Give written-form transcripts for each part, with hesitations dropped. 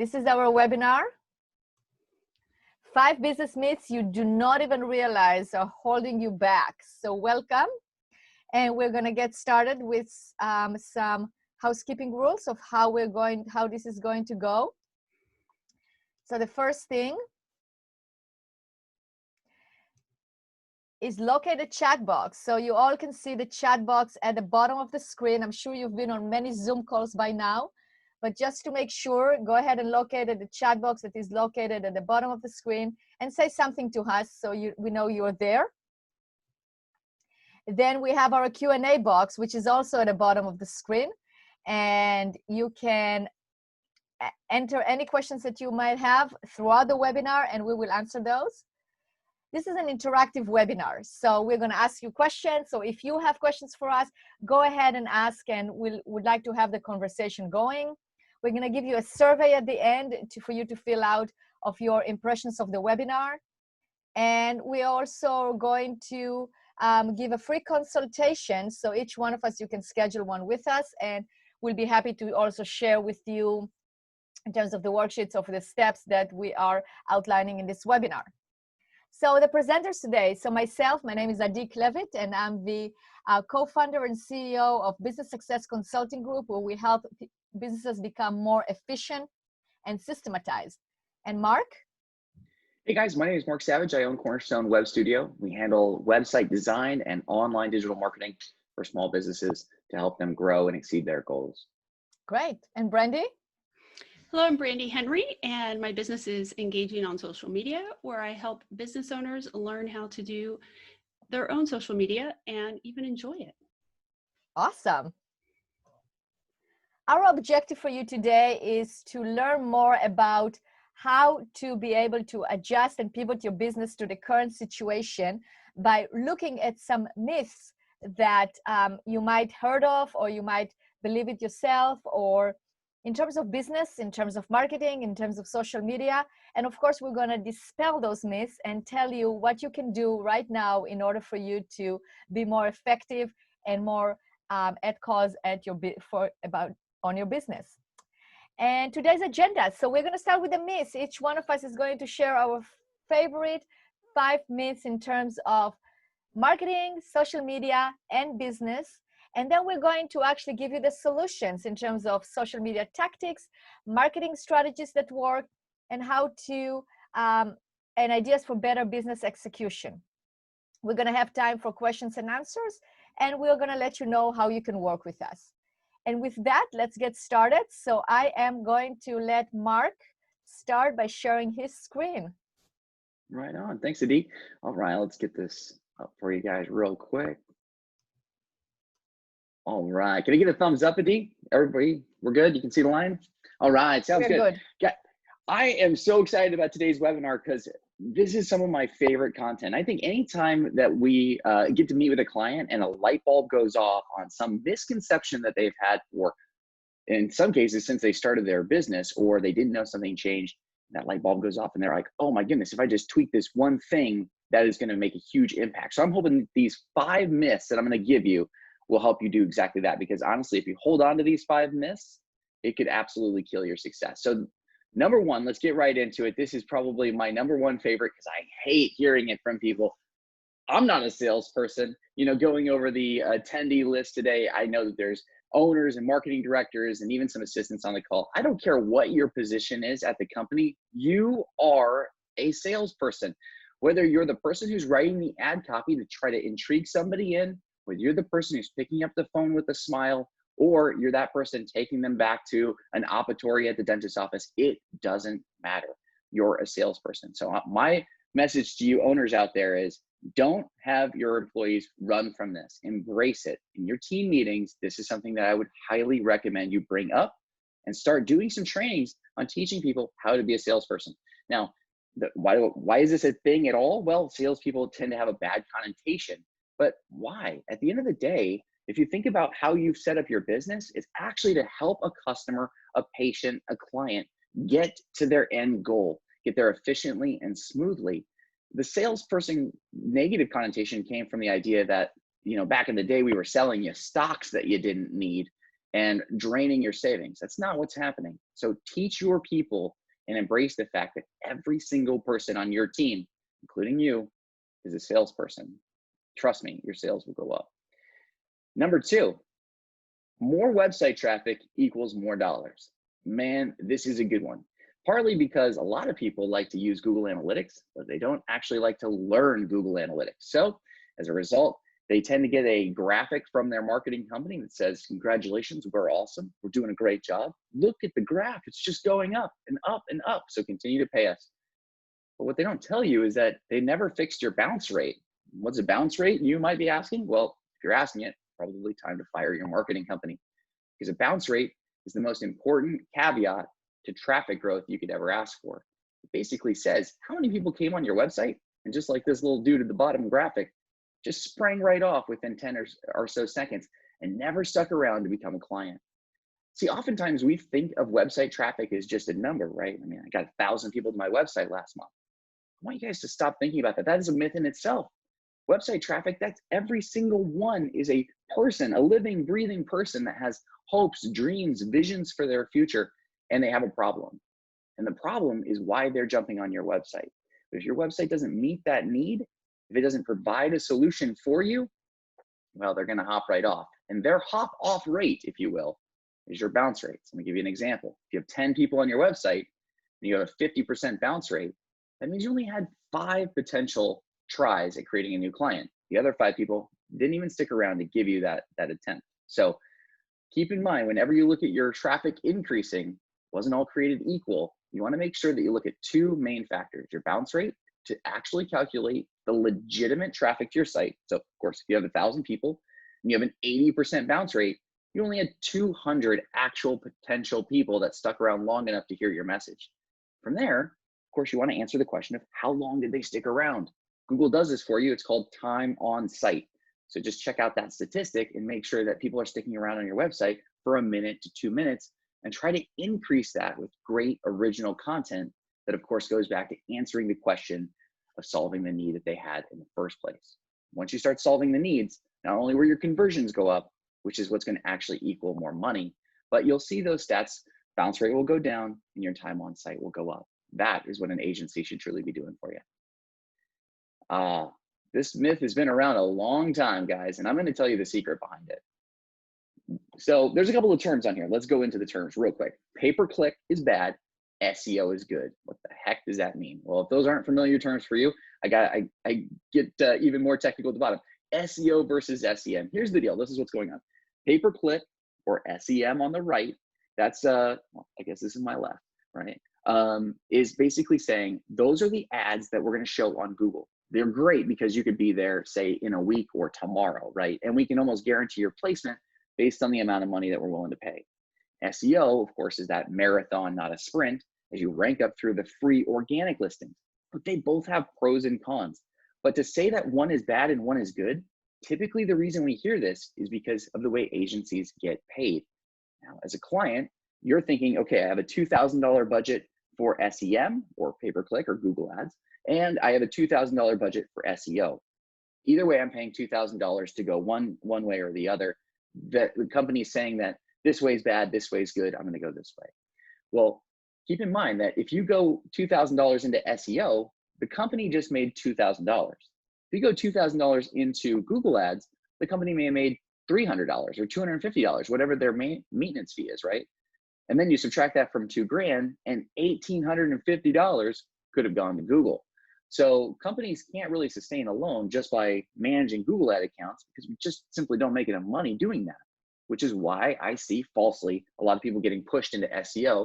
This is our webinar. 5 business myths you do not even realize are holding you back. So welcome. And we're going to get started with some housekeeping rules of how this is going to go. So the first thing is locate a chat box. So you all can see the chat box at the bottom of the screen. I'm sure you've been on many Zoom calls by now, but just to make sure, go ahead and locate the chat box that is located at the bottom of the screen and say something to us so we know you're there. Then we have our Q&A box, which is also at the bottom of the screen. And you can enter any questions that you might have throughout the webinar, and we will answer those. This is an interactive webinar, so we're going to ask you questions. So if you have questions for us, go ahead and ask, and we would like to have the conversation going. We're going to give you a survey at the end for you to fill out of your impressions of the webinar. And we're also going to give a free consultation. So each one of us, you can schedule one with us, and we'll be happy to also share with you in terms of the worksheets of the steps that we are outlining in this webinar. So the presenters today, so myself, my name is Adi Klevit, and I'm the co-founder and CEO of Business Success Consulting Group, where we help businesses become more efficient and systematized. And Mark? Hey guys, my name is Mark Savage. I own Cornerstone Web Studio. We handle website design and online digital marketing for small businesses to help them grow and exceed their goals. Great. And Brandy? Hello, I'm Brandy Henry, and my business is Engaging on Social Media, where I help business owners learn how to do their own social media and even enjoy it. Awesome. Our objective for you today is to learn more about how to be able to adjust and pivot your business to the current situation by looking at some myths that you might heard of, or you might believe it yourself, or in terms of business, in terms of marketing, in terms of social media. And of course, we're going to dispel those myths and tell you what you can do right now in order for you to be more effective and more at cause on your business. And today's agenda. So we're going to start with the myths. Each one of us is going to share our favorite 5 myths in terms of marketing, social media, and business. And then we're going to actually give you the solutions in terms of social media tactics, marketing strategies that work, and how to, and ideas for better business execution. We're going to have time for questions and answers, and we're going to let you know how you can work with us. And with that, let's get started. So I am going to let Mark start by sharing his screen. Right on. Thanks, Adi. All right, let's get this up for you guys real quick. All right, can I get a thumbs up, Adi? Everybody, we're good? You can see the line? All right, sounds good. Yeah, I am so excited about today's webinar because this is some of my favorite content. I think anytime that we get to meet with a client and a light bulb goes off on some misconception that they've had for, in some cases, since they started their business, or they didn't know something changed, that light bulb goes off and they're like, oh my goodness, if I just tweak this one thing, that is going to make a huge impact. So I'm hoping these 5 myths that I'm going to give you will help you do exactly that, because honestly, if you hold on to these 5 myths, it could absolutely kill your success. So number 1, let's get right into it. This is probably my number 1 favorite because I hate hearing it from people. I'm not a salesperson. You know, going over the attendee list today, I know that there's owners and marketing directors and even some assistants on the call. I don't care what your position is at the company. You are a salesperson. Whether you're the person who's writing the ad copy to try to intrigue somebody in, whether you're the person who's picking up the phone with a smile, or you're that person taking them back to an operatory at the dentist's office, it doesn't matter. You're a salesperson. So my message to you owners out there is, don't have your employees run from this. Embrace it. In your team meetings, this is something that I would highly recommend you bring up and start doing some trainings on teaching people how to be a salesperson. Now, why is this a thing at all? Well, salespeople tend to have a bad connotation. But why? At the end of the day, if you think about how you've set up your business, it's actually to help a customer, a patient, a client get to their end goal, get there efficiently and smoothly. The salesperson negative connotation came from the idea that, you know, back in the day, we were selling you stocks that you didn't need. and draining your savings. That's not what's happening. So teach your people and embrace the fact that every single person on your team, including you, is a salesperson. Trust me, your sales will go up. Number two, more website traffic equals more dollars. Man, this is a good one. Partly because a lot of people like to use Google Analytics, but they don't actually like to learn Google Analytics. So as a result, they tend to get a graphic from their marketing company that says, congratulations, we're awesome. We're doing a great job. Look at the graph. It's just going up and up and up. So continue to pay us. But what they don't tell you is that they never fixed your bounce rate. What's a bounce rate? You might be asking. Well, if you're asking it, probably time to fire your marketing company, because a bounce rate is the most important caveat to traffic growth you could ever ask for. It basically says how many people came on your website, and just like this little dude at the bottom graphic, just sprang right off within 10 or so seconds and never stuck around to become a client. See, oftentimes we think of website traffic as just a number, right? I mean, I got 1,000 people to my website last month. I want you guys to stop thinking about that. That is a myth in itself. Website traffic, that's every single one is a person, a living, breathing person that has hopes, dreams, visions for their future, and they have a problem. And the problem is why they're jumping on your website. But if your website doesn't meet that need, if it doesn't provide a solution for you, well, they're gonna hop right off. And their hop off rate, if you will, is your bounce rate. So let me give you an example. If you have 10 people on your website and you have a 50% bounce rate, that means you only had 5 potential tries at creating a new client. The other 5 people didn't even stick around to give you that attempt. So keep in mind, whenever you look at your traffic increasing, wasn't all created equal. You want to make sure that you look at 2 main factors: your bounce rate, to actually calculate the legitimate traffic to your site. So of course, if you have 1,000 people and you have an 80% bounce rate, you only had 200 actual potential people that stuck around long enough to hear your message. From there, of course, you want to answer the question of how long did they stick around? Google does this for you. It's called time on site. So just check out that statistic and make sure that people are sticking around on your website for 1 minute to 2 minutes, and try to increase that with great original content that of course goes back to answering the question of solving the need that they had in the first place. Once you start solving the needs, not only will your conversions go up, which is what's going to actually equal more money, but you'll see those stats, bounce rate will go down and your time on site will go up. That is what an agency should truly be doing for you. This myth has been around a long time, guys, and I'm going to tell you the secret behind it. So there's a couple of terms on here. Let's go into the terms real quick. Pay-per-click is bad. SEO is good. What the heck does that mean? Well, if those aren't familiar terms for you, I get even more technical at the bottom. SEO versus SEM. Here's the deal. This is what's going on. Pay-per-click, or SEM on the right, that's, well, I guess this is my left, right? Is basically saying those are the ads that we're going to show on Google. They're great because you could be there, say, in a week or tomorrow, right? And we can almost guarantee your placement based on the amount of money that we're willing to pay. SEO, of course, is that marathon, not a sprint, as you rank up through the free organic listings. But they both have pros and cons. But to say that one is bad and one is good, typically the reason we hear this is because of the way agencies get paid. Now, as a client, you're thinking, okay, I have a $2,000 budget for SEM, or pay-per-click, or Google ads, and I have a $2,000 budget for SEO. Either way, I'm paying $2,000 to go one way or the other. The company is saying that this way is bad, this way is good, I'm going to go this way. Well, keep in mind that if you go $2,000 into SEO, the company just made $2,000. If you go $2,000 into Google ads, the company may have made $300 or $250, whatever their maintenance fee is, right? And then you subtract that from $2,000, and $1,850 could have gone to Google. So companies can't really sustain alone just by managing Google ad accounts, because we just simply don't make enough money doing that, which is why I see falsely a lot of people getting pushed into SEO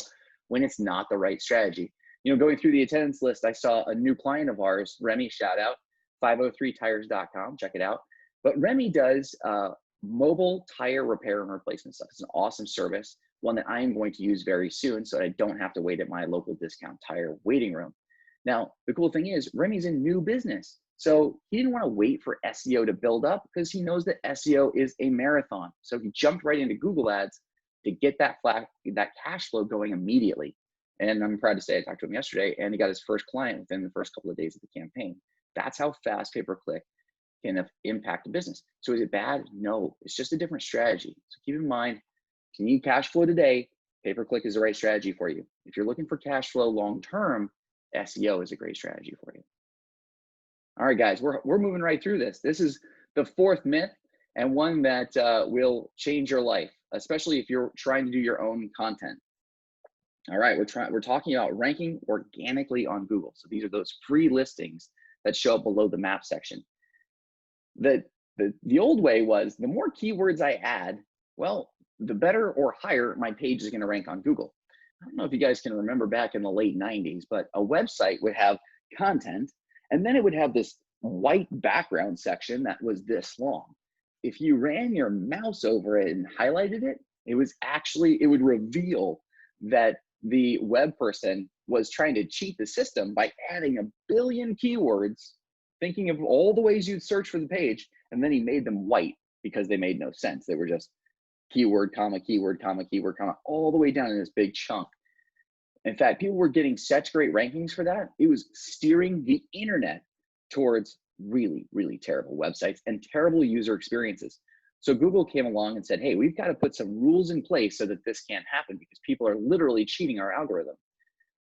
when it's not the right strategy. You know, going through the attendance list, I saw a new client of ours, Remy, shout out, 503tires.com, check it out. But Remy does mobile tire repair and replacement stuff. It's an awesome service, one that I am going to use very soon so that I don't have to wait at my local discount tire waiting room. Now, the cool thing is Remy's a new business. So he didn't want to wait for SEO to build up because he knows that SEO is a marathon. So he jumped right into Google ads to get that cash flow going immediately. And I'm proud to say I talked to him yesterday and he got his first client within the first couple of days of the campaign. That's how fast pay-per-click can impact a business. So is it bad? No, it's just a different strategy. So keep in mind, If you need cash flow today, pay-per-click is the right strategy for you. If you're looking for cash flow long-term, SEO is a great strategy for you. All right, guys, we're moving right through this. This is the fourth myth, and one that will change your life, especially if you're trying to do your own content. All right, we're talking about ranking organically on Google. So these are those free listings that show up below the map section. The old way was the more keywords I add, well, the better or higher my page is going to rank on Google. I don't know if you guys can remember back in the late 90s, but a website would have content, and then it would have this white background section that was this long. If you ran your mouse over it and highlighted it, it would reveal that the web person was trying to cheat the system by adding 1 billion keywords, thinking of all the ways you'd search for the page, and then he made them white because they made no sense. They were just keyword, comma, keyword, comma, keyword, comma, all the way down in this big chunk. In fact, people were getting such great rankings for that. It was steering the internet towards really, really terrible websites and terrible user experiences. So Google came along and said, hey, we've got to put some rules in place so that this can't happen, because people are literally cheating our algorithm.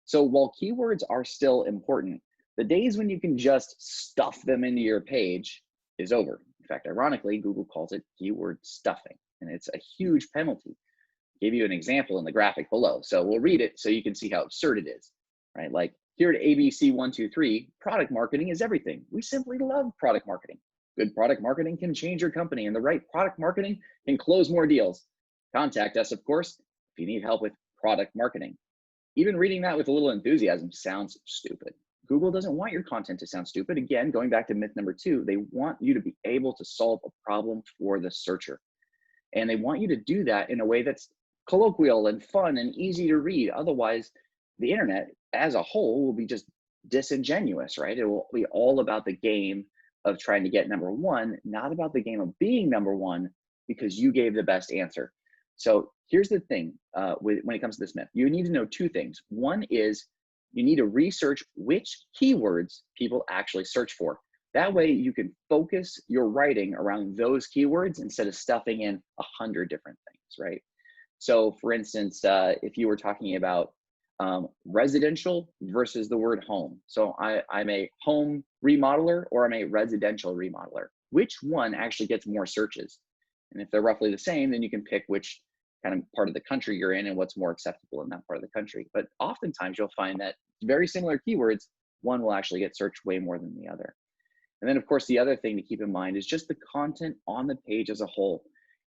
So while keywords are still important, the days when you can just stuff them into your page is over. In fact, ironically, Google calls it keyword stuffing, and it's a huge penalty. I'll give you an example in the graphic below. So we'll read it so you can see how absurd it is, right? Like here at ABC123, product marketing is everything. We simply love product marketing. Good product marketing can change your company, and the right product marketing can close more deals. Contact us, of course, if you need help with product marketing. Even reading that with a little enthusiasm sounds stupid. Google doesn't want your content to sound stupid. Again, going back to myth number 2, they want you to be able to solve a problem for the searcher. And they want you to do that in a way that's colloquial and fun and easy to read. Otherwise, the internet as a whole will be just disingenuous, right? It will be all about the game of trying to get number 1, not about the game of being number 1 because you gave the best answer. So here's the thing when it comes to this myth. You need to know 2 things. One is you need to research which keywords people actually search for. That way you can focus your writing around those keywords instead of stuffing in 100 different things, right? So for instance, if you were talking about residential versus the word home. So I'm a home remodeler or I'm a residential remodeler. Which one actually gets more searches? And if they're roughly the same, then you can pick which kind of part of the country you're in and what's more acceptable in that part of the country. But oftentimes you'll find that very similar keywords, one will actually get searched way more than the other. And then of course, the other thing to keep in mind is just the content on the page as a whole.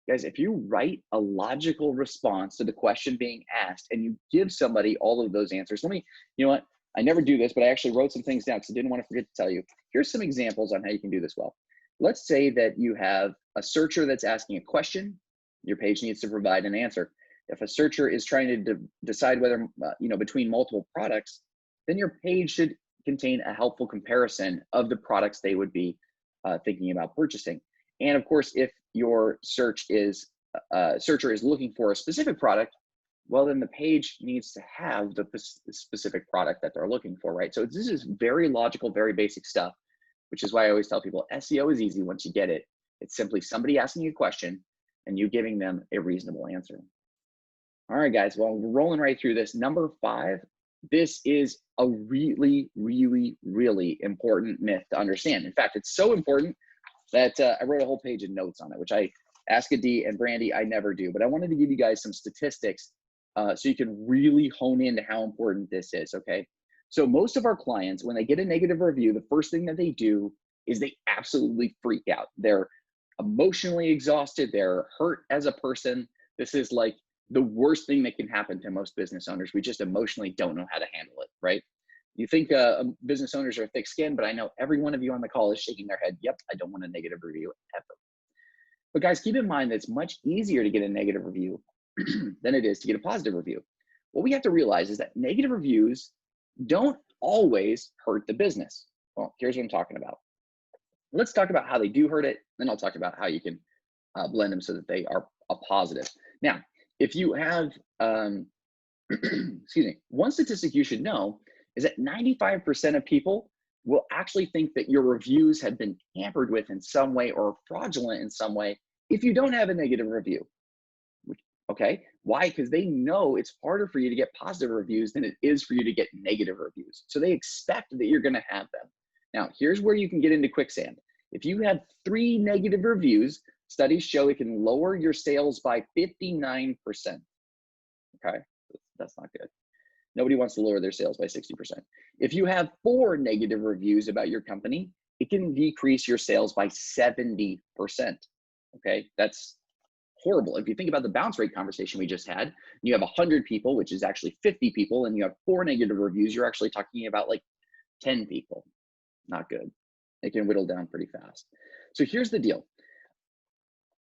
Guys, if you write a logical response to the question being asked and you give somebody all of those answers, you know what? I never do this, but I actually wrote some things down because I didn't want to forget to tell you. Here's some examples on how you can do this well. Let's say that you have a searcher that's asking a question. Your page needs to provide an answer. If a searcher is trying to decide whether, between multiple products, then your page should contain a helpful comparison of the products they would be thinking about purchasing. And of course, if your searcher is looking for a specific product, well, then the page needs to have the specific product that they're looking for, right? So this is very logical, very basic stuff, which is why I always tell people SEO is easy once you get it. It's simply somebody asking you a question and you giving them a reasonable answer. All right, guys, well, we're rolling right through this. Number 5, this is a really, really, really important myth to understand. In fact, it's so important that I wrote a whole page of notes on it, which I ask Adi and Brandy, I never do, but I wanted to give you guys some statistics so you can really hone into how important this is, okay? So most of our clients, when they get a negative review, the first thing that they do is they absolutely freak out. They're emotionally exhausted. They're hurt as a person. This is like the worst thing that can happen to most business owners. We just emotionally don't know how to handle it, right? You think business owners are thick-skinned, but I know every one of you on the call is shaking their head. Yep, I don't want a negative review ever. But guys, keep in mind that it's much easier to get a negative review than it is to get a positive review. What we have to realize is that negative reviews don't always hurt the business. Well, here's what I'm talking about. Let's talk about how they do hurt it. Then I'll talk about how you can blend them so that they are a positive. Now, if you have, excuse me, one statistic you should know is that 95% of people will actually think that your reviews have been tampered with in some way or fraudulent in some way if you don't have a negative review. Okay. Why? Because they know it's harder for you to get positive reviews than it is for you to get negative reviews. So they expect that you're going to have them. Now, here's where you can get into quicksand. If you have 3 negative reviews, studies show it can lower your sales by 59%. Okay. That's not good. Nobody wants to lower their sales by 60%. If you have 4 negative reviews about your company, it can decrease your sales by 70%. Okay. That's horrible. If you think about the bounce rate conversation we just had, you have 100 people, which is actually 50 people, and you have 4 negative reviews, you're actually talking about like 10 people. Not good. It can whittle down pretty fast. So here's the deal.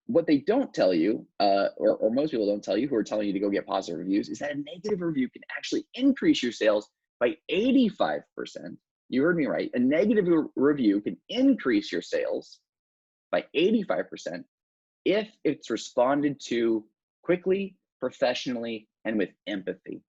What they don't tell you, or most people don't tell you who are telling you to go get positive reviews, is that a negative review can actually increase your sales by 85%. You heard me right. A negative review can increase your sales by 85% if it's responded to quickly, professionally, and with empathy.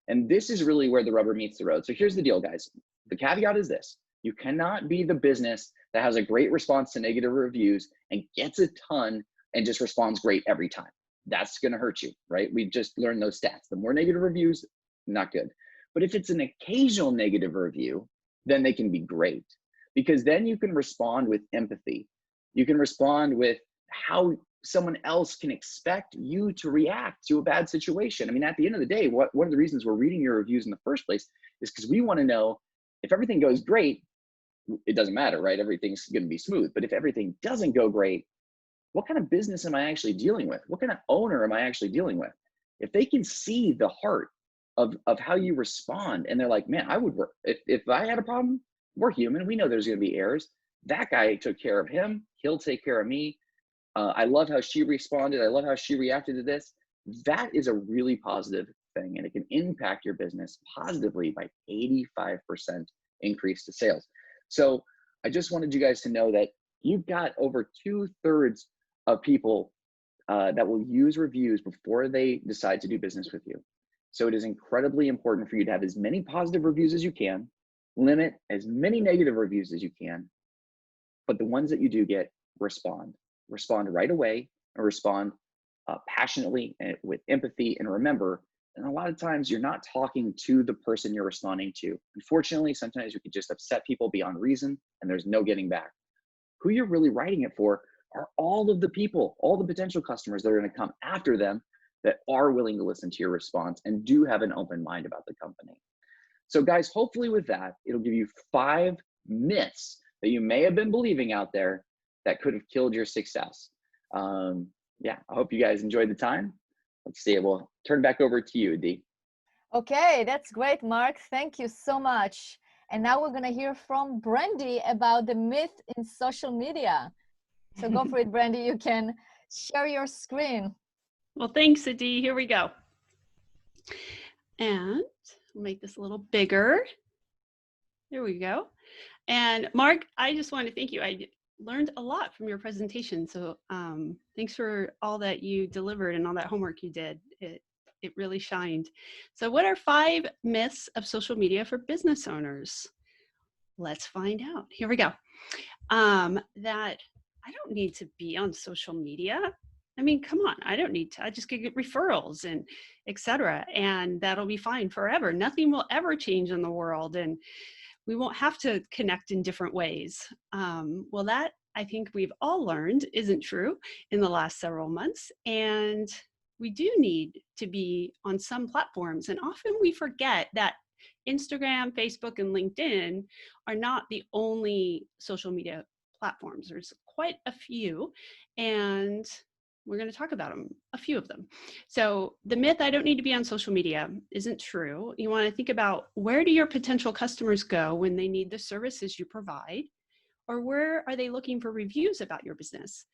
And this is really where the rubber meets the road. So here's the deal, guys. The caveat is this. You cannot be the business that has a great response to negative reviews and gets a ton and just responds great every time. That's going to hurt you, right? We've just learned those stats. The more negative reviews, not good. But if it's an occasional negative review, then they can be great, because then you can respond with empathy. You can respond with how someone else can expect you to react to a bad situation. I mean, at the end of the day, one of the reasons we're reading your reviews in the first place is because we want to know if everything goes great, it doesn't matter, right? Everything's going to be smooth. But if everything doesn't go great, what kind of business am I actually dealing with? What kind of owner am I actually dealing with? If they can see the heart of how you respond, and they're like, man, I would work. If I had a problem, we're human. We know there's going to be errors. That guy took care of him. He'll take care of me. I love how she responded. I love how she reacted to this. That is a really positive thing, and it can impact your business positively by 85% increase to sales. So I just wanted you guys to know that you've got over 2/3 of people that will use reviews before they decide to do business with you. So it is incredibly important for you to have as many positive reviews as you can, limit as many negative reviews as you can, but the ones that you do get, respond right away, and respond passionately and with empathy. And remember, and a lot of times you're not talking to the person you're responding to. Unfortunately, sometimes you can just upset people beyond reason, and there's no getting back. Who you're really writing it for are all of the people, all the potential customers that are going to come after them that are willing to listen to your response and do have an open mind about the company. So guys, hopefully with that, it'll give you 5 myths that you may have been believing out there that could have killed your success. Yeah, I hope you guys enjoyed the time. Let's see, we'll turn back over to you, Adi. Okay, that's great, Mark. Thank you so much. And now we're going to hear from Brandy about the myth in social media. So go for it, Brandy. You can share your screen. Well, thanks, Adi. Here we go. And we'll make this a little bigger. There we go. And Mark, I just want to thank you. I learned a lot from your presentation. So thanks for all that you delivered and all that homework you did. It really shined. So what are 5 myths of social media for business owners? Let's find out. Here we go. That I don't need to be on social media. I mean, come on, I don't need to. I just get referrals and etc. And that'll be fine forever. Nothing will ever change in the world. And we won't have to connect in different ways. Well, that I think we've all learned isn't true in the last several months. And we do need to be on some platforms. And often we forget that Instagram, Facebook, and LinkedIn are not the only social media platforms. There's quite a few, and we're going to talk about them, a few of them. So the myth, I don't need to be on social media, isn't true. You want to think about, where do your potential customers go when they need the services you provide? Or where are they looking for reviews about your business?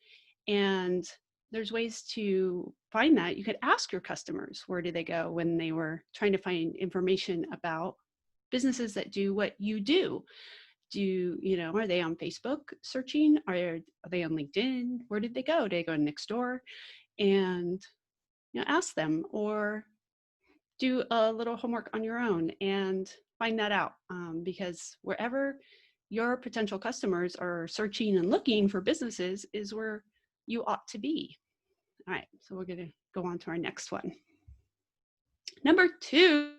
And there's ways to find that. You could ask your customers, where do they go when they were trying to find information about businesses that do what you do? Are they on Facebook searching? Are they on LinkedIn? Where did they go? Did they go next door? And ask them, or do a little homework on your own and find that out. Because wherever your potential customers are searching and looking for businesses is where you ought to be. All right, so we're going to go on to our next one. Number 2,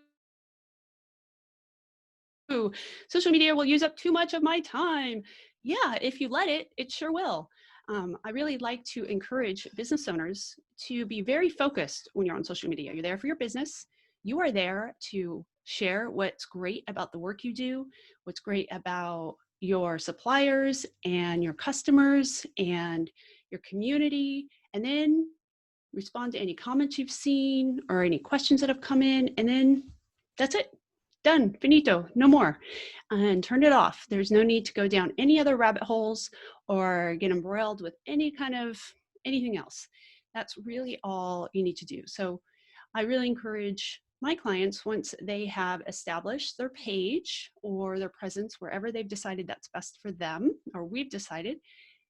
social media will use up too much of my time. Yeah, if you let it, it sure will. I really like to encourage business owners to be very focused when you're on social media. You're there for your business. You are there to share what's great about the work you do, what's great about your suppliers and your customers and your community, and then respond to any comments you've seen or any questions that have come in, and then that's it. Done, finito, no more, and turn it off. There's no need to go down any other rabbit holes or get embroiled with any kind of anything else. That's really all you need to do. So I really encourage my clients, once they have established their page or their presence wherever they've decided that's best for them, or we've decided,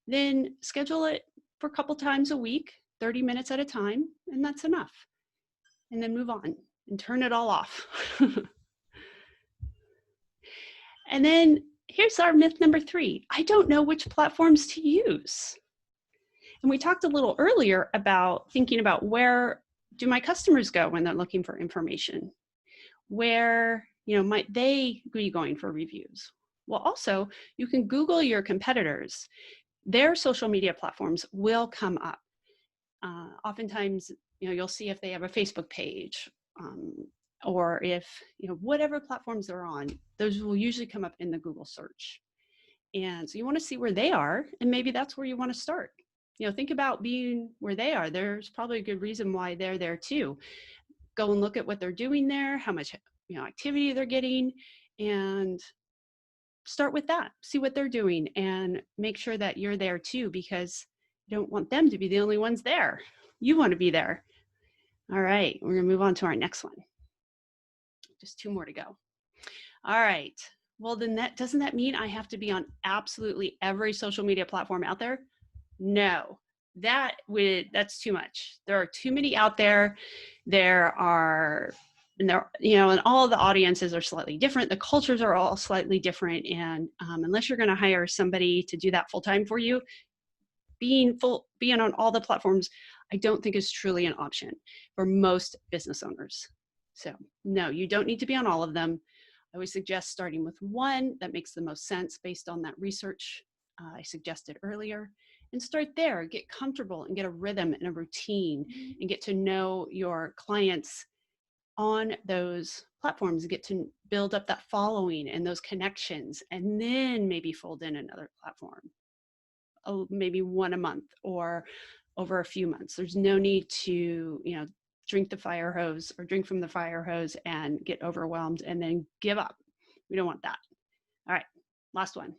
then schedule it for a couple times a week, 30 minutes at a time, and that's enough. And then move on and turn it all off. And then here's our myth number 3. I don't know which platforms to use. And we talked a little earlier about thinking about, where do my customers go when they're looking for information? Where, might they be going for reviews? Well, also, you can Google your competitors. Their social media platforms will come up. Oftentimes, you'll see if they have a Facebook page, or if, whatever platforms they're on, those will usually come up in the Google search. And so you want to see where they are, and maybe that's where you want to start. Think about being where they are. There's probably a good reason why they're there too. Go and look at what they're doing there, how much, activity they're getting, and start with that. See what they're doing and make sure that you're there too, because you don't want them to be the only ones there. You want to be there. All right, we're going to move on to our next one. Just 2 more to go. All right. Well, then doesn't that mean I have to be on absolutely every social media platform out there? No, that's too much. There are too many out there. And all the audiences are slightly different. The cultures are all slightly different. And unless you're going to hire somebody to do that full time for you, being on all the platforms, I don't think is truly an option for most business owners. So no, you don't need to be on all of them. I would suggest starting with one that makes the most sense based on that research I suggested earlier, and start there. Get comfortable and get a rhythm and a routine, and get to know your clients on those platforms, get to build up that following and those connections, and then maybe fold in another platform, maybe one a month or over a few months. There's no need to, drink from the fire hose and get overwhelmed and then give up. We don't want that. All right, last one.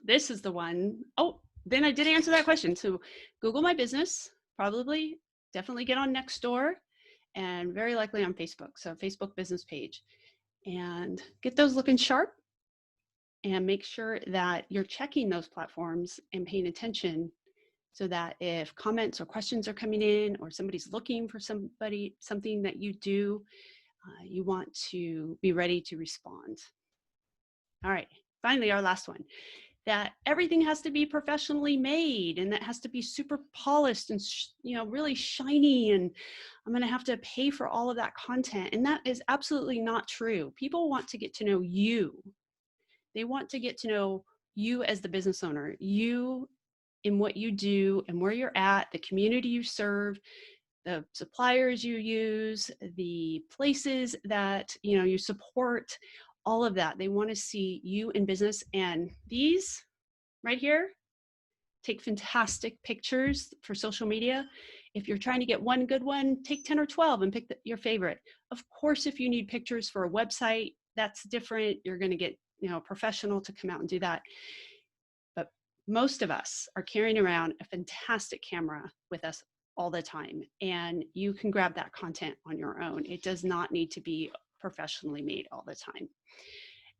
This is the one. Oh, then I did answer that question. So Google my business, definitely get on Nextdoor, and very likely on Facebook. So Facebook business page, and get those looking sharp, and make sure that you're checking those platforms and paying attention, so that if comments or questions are coming in, or somebody's looking for something that you do, you want to be ready to respond. All right, finally, our last one, that everything has to be professionally made, and that has to be super polished and really shiny, and I'm going to have to pay for all of that content. And that is absolutely not true. People want to get to know you. They want to get to know you as the business owner, you in what you do and where you're at, the community you serve, the suppliers you use, the places that you support, all of that. They want to see you in business. And these right here take fantastic pictures for social media. If you're trying to get one good one, take 10 or 12 and pick your favorite. Of course, if you need pictures for a website, that's different. You're going to get a professional to come out and do that. But most of us are carrying around a fantastic camera with us all the time, and you can grab that content on your own. It does not need to be professionally made all the time.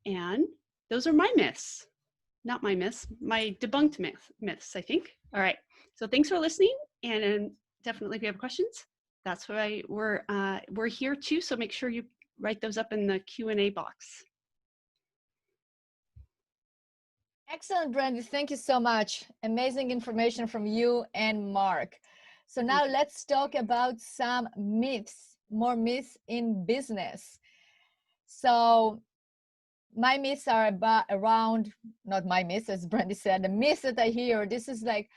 And those are my myths. Not my myths, my debunked myths, I think. All right, so thanks for listening, and definitely if you have questions, that's why we're here too, so make sure you write those up in the Q&A box. Excellent, Brandy. Thank you so much. Amazing information from you and Mark. So now let's talk about some myths, more myths in business. So my myths are around, not my myths, as Brandy said, the myths that I hear. This is like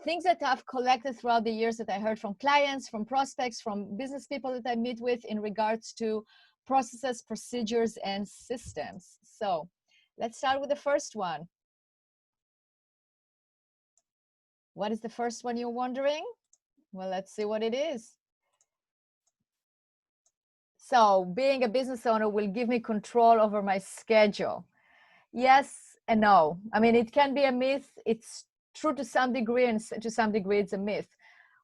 things that I've collected throughout the years that I heard from clients, from prospects, from business people that I meet with in regards to processes, procedures, and systems. So let's start with the first one. What is the first one, you're wondering? Well, let's see what it is. So being a business owner will give me control over my schedule. Yes and no. I mean, it can be a myth. It's true to some degree, and to some degree it's a myth.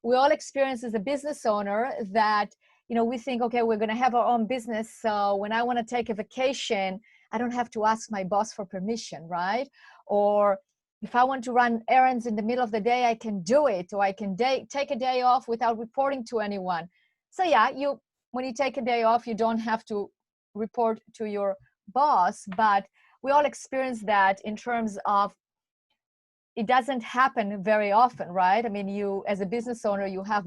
We all experience as a business owner that, you know, we think, okay, we're going to have our own business. So when I want to take a vacation, I don't have to ask my boss for permission, right? Or if I want to run errands in the middle of the day, I can do it, or I can take a day off without reporting to anyone. So yeah, when you take a day off, you don't have to report to your boss, but we all experience that in terms of it doesn't happen very often, right? I mean, you as a business owner, you have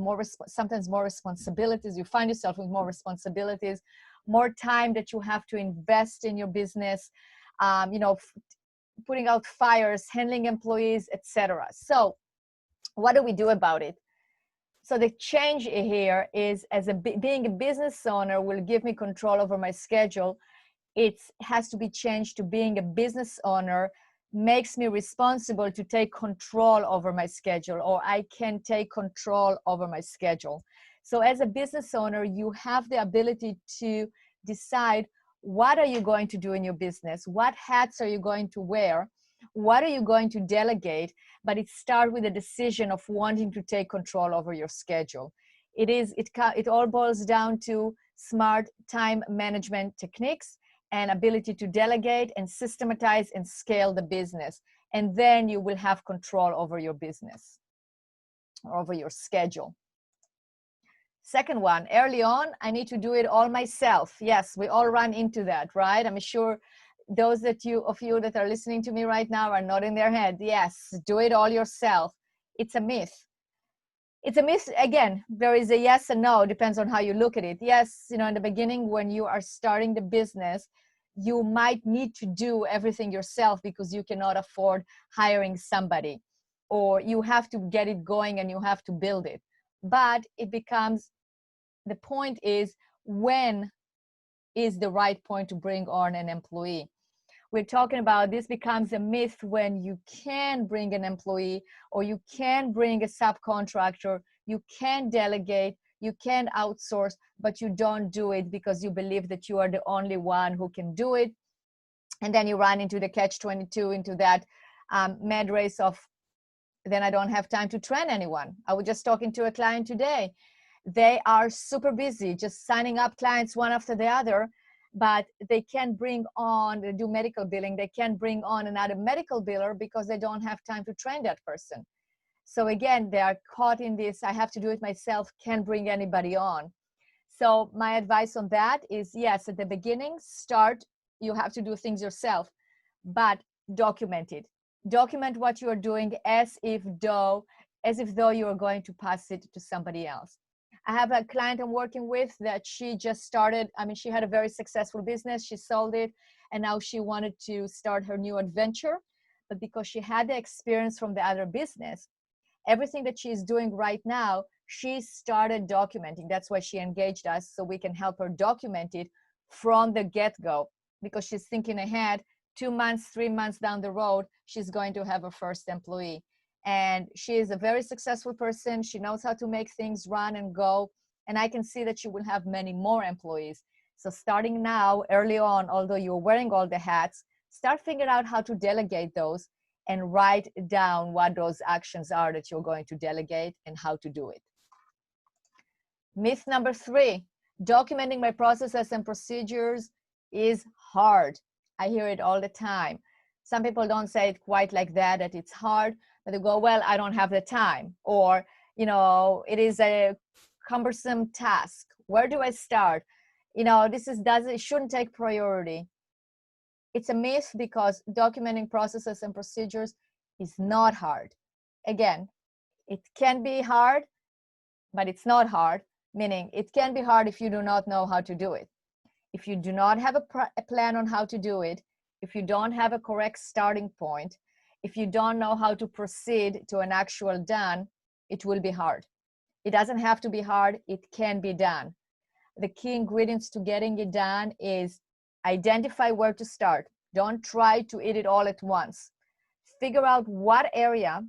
sometimes more responsibilities. You find yourself with more responsibilities, more time that you have to invest in your business, you know, putting out fires, handling employees, etc. So what do we do about it? So the change here is, being a business owner will give me control over my schedule. It has to be changed to being a business owner makes me responsible to take control over my schedule, or I can take control over my schedule. So as a business owner, you have the ability to decide what are you going to do in your business, what hats are you going to wear, what are you going to delegate, but it starts with a decision of wanting to take control over your schedule. It all boils down to smart time management techniques and ability to delegate and systematize and scale the business. And then you will have control over your business, over your schedule. Second one, early on, I need to do it all myself. Yes, we all run into that, right? I'm sure those of you that are listening to me right now are nodding their head. Yes, do it all yourself. It's a myth. It's a myth. Again, there is a yes and no, depends on how you look at it. Yes, you know, in the beginning, when you are starting the business, you might need to do everything yourself because you cannot afford hiring somebody, or you have to get it going and you have to build it. But the point is, when is the right point to bring on an employee? We're talking about this becomes a myth when you can bring an employee, or you can bring a subcontractor, you can delegate, you can outsource, but you don't do it because you believe that you are the only one who can do it. And then you run into the catch-22, into that mad race of, then I don't have time to train anyone. I was just talking to a client today. They are super busy, just signing up clients one after the other, but they can't bring on, they do medical billing, they can't bring on another medical biller because they don't have time to train that person. So again, they are caught in this, I have to do it myself, can't bring anybody on. So my advice on that is, yes, at the beginning, you have to do things yourself, but document it. Document what you are doing as if though you are going to pass it to somebody else. I have a client I'm working with that she just started. I mean, she had a very successful business. She sold it, and now she wanted to start her new adventure. But because she had the experience from the other business, everything that she's doing right now, she started documenting. That's why she engaged us, so we can help her document it from the get-go, because she's thinking ahead. 2 months, 3 months down the road, she's going to have her first employee. And she is a very successful person. She knows how to make things run and go. And I can see that she will have many more employees. So starting now, early on, although you're wearing all the hats, start figuring out how to delegate those and write down what those actions are that you're going to delegate and how to do it. Myth number 3, documenting my processes and procedures is hard. I hear it all the time. Some people don't say it quite like that it's hard, but they go, well, I don't have the time, or, you know, it is a cumbersome task. Where do I start? You know, it shouldn't take priority. It's a myth, because documenting processes and procedures is not hard. Again, it can be hard. but it's not hard, meaning it can be hard if you do not know how to do it. If you do not have a plan on how to do it, if you don't have a correct starting point, if you don't know how to proceed to an actual done, it will be hard. It doesn't have to be hard, it can be done. The key ingredients to getting it done is identify where to start. Don't try to eat it all at once. Figure out what area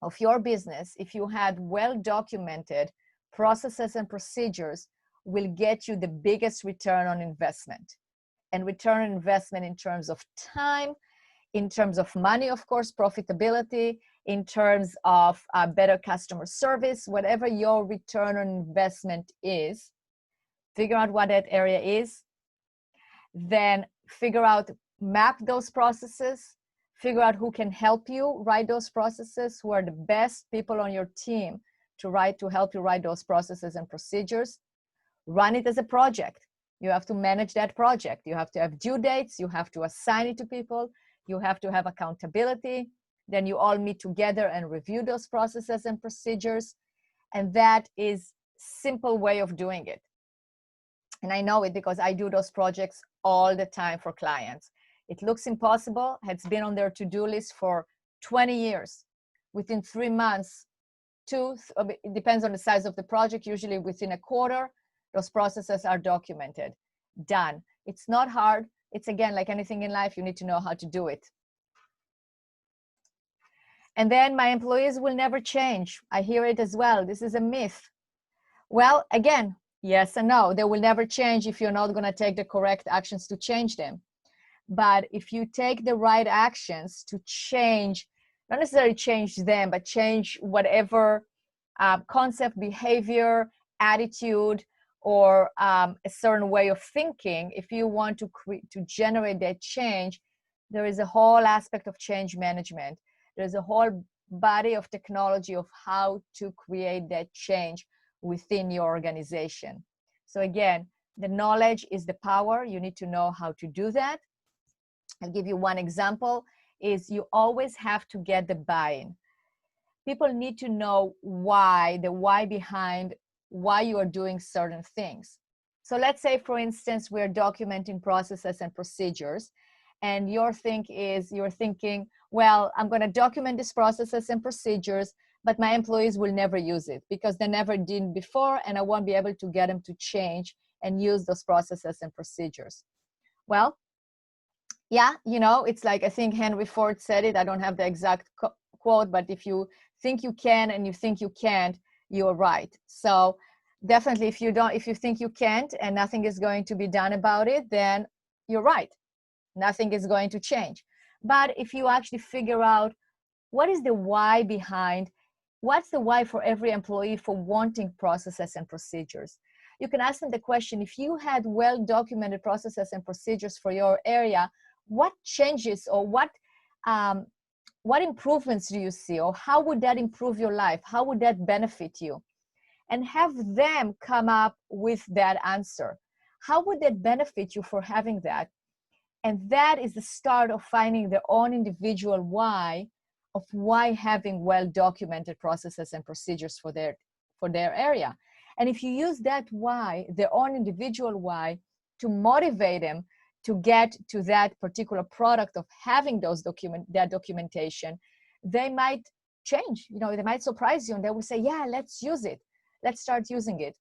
of your business, if you had well-documented processes and procedures, will get you the biggest return on investment. And return on investment in terms of time, in terms of money, of course, profitability, in terms of better customer service, whatever your return on investment is, figure out what that area is, then figure out, map those processes, figure out who can help you write those processes, who are the best people on your team to help you write those processes and procedures. Run it as a project. You have to manage that project. You have to have due dates. You have to assign it to people. You have to have accountability. Then you all meet together and review those processes and procedures. And that is a simple way of doing it. And I know it because I do those projects all the time for clients. It looks impossible. It's been on their to-do list for 20 years. Within 3 months, it depends on the size of the project, usually within a quarter, those processes are documented, done. It's not hard. It's, again, like anything in life, you need to know how to do it. And then my employees will never change. I hear it as well. This is a myth. Well, again, yes and no. They will never change if you're not going to take the correct actions to change them. But if you take the right actions to change, not necessarily change them, but change whatever concept, behavior, attitude, or a certain way of thinking, if you want to generate that change, there is a whole aspect of change management. There's a whole body of technology of how to create that change within your organization. So again, the knowledge is the power. You need to know how to do that. I'll give you one example, is you always have to get the buy-in. People need to know why, the why behind why you are doing certain things. So let's say, for instance, we're documenting processes and procedures, and you're thinking, well, I'm going to document these processes and procedures, but my employees will never use it because they never did before, and I won't be able to get them to change and use those processes and procedures. Well, yeah, it's like, I think Henry Ford said it. I don't have the exact quote, but if you think you can and you think you can't, you're right. So definitely, if you think you can't and nothing is going to be done about it, then you're right. Nothing is going to change. But if you actually figure out what is the why behind, what's the why for every employee for wanting processes and procedures? You can ask them the question, if you had well-documented processes and procedures for your area, what changes or what improvements do you see, or how would that improve your life? How would that benefit you? And have them come up with that answer. How would that benefit you for having that? And that is the start of finding their own individual why, of why having well-documented processes and procedures for their area. And if you use that why, their own individual why, to motivate them to get to that particular product of having that documentation, they might change. They might surprise you, and they will say, yeah, let's use it. Let's start using it.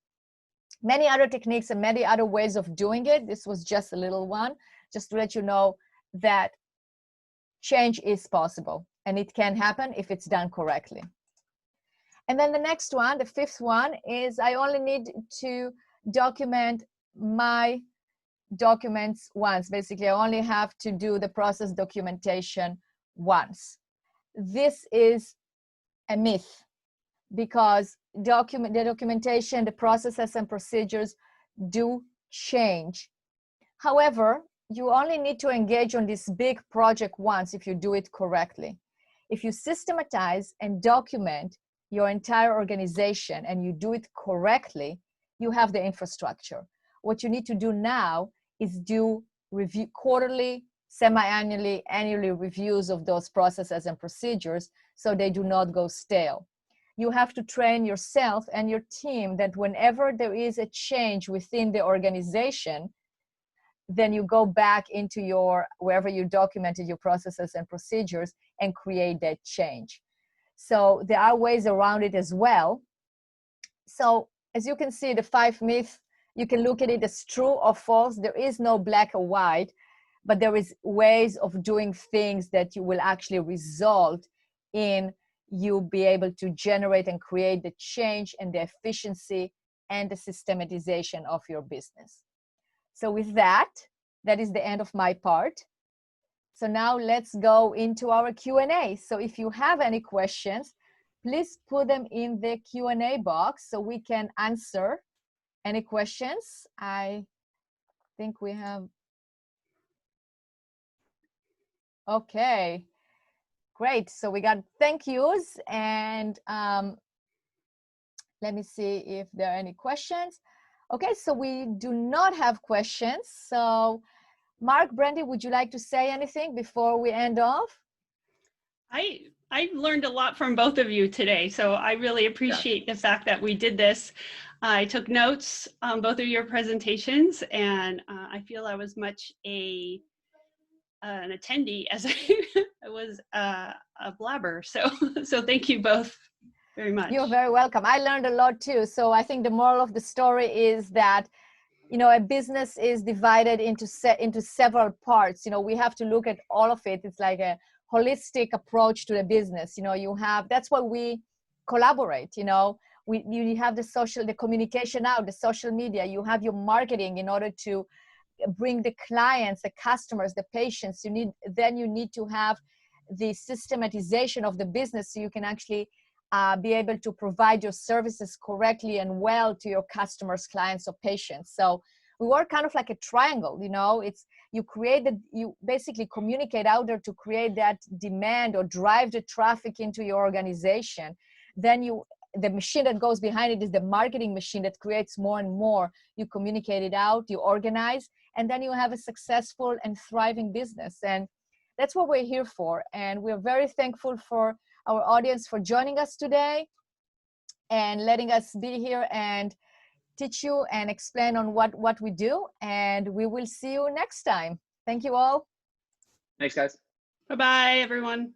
Many other techniques and many other ways of doing it. This was just a little one, just to let you know that change is possible, and it can happen if it's done correctly. And then the next one, the fifth one, is I only need to document my documents once. Basically, I only have to do the process documentation once. This is a myth, because the documentation, the processes and procedures do change. However, you only need to engage on this big project once if you do it correctly. If you systematize and document your entire organization and you do it correctly, you have the infrastructure. What you need to do now is do review quarterly, semi-annually, annually reviews of those processes and procedures so they do not go stale. you have to train yourself and your team that whenever there is a change within the organization, then you go back into your, wherever you documented your processes and procedures and create that change. So there are ways around it as well. So as you can see, the 5 myths, you can look at it as true or false. There is no black or white, but there is ways of doing things that you will actually result in you be able to generate and create the change and the efficiency and the systematization of your business. So with that, that is the end of my part. So now let's go into our Q&A. So if you have any questions, please put them in the Q&A box so we can answer any questions. I think we have. Okay, great. So we got thank yous, and let me see if there are any questions. Okay, so we do not have questions. So Mark, Brandy, would you like to say anything before we end off? I learned a lot from both of you today, so I really appreciate the fact that we did this. I took notes on both of your presentations, and I feel I was much an attendee as I was a blabber. So thank you both very much. You're very welcome. I learned a lot too. So I think the moral of the story is that, you know, a business is divided into several parts. You know, we have to look at all of it. It's like a holistic approach to the business. You know, you have, that's why we collaborate. You know, you have the communication out, the social media, you have your marketing in order to bring the clients, the customers, the patients. You need to have the systematization of the business so you can actually be able to provide your services correctly and well to your customers, clients, or patients. So we work kind of like a triangle, you know. It's you basically communicate out there to create that demand or drive the traffic into your organization. Then the machine that goes behind it is the marketing machine that creates more and more. You communicate it out, you organize, and then you have a successful and thriving business. And that's what we're here for. And we're very thankful for our audience for joining us today and letting us be here and teach you and explain on what we do. And we will see you next time. Thank you all. Thanks, guys. Bye-bye, everyone.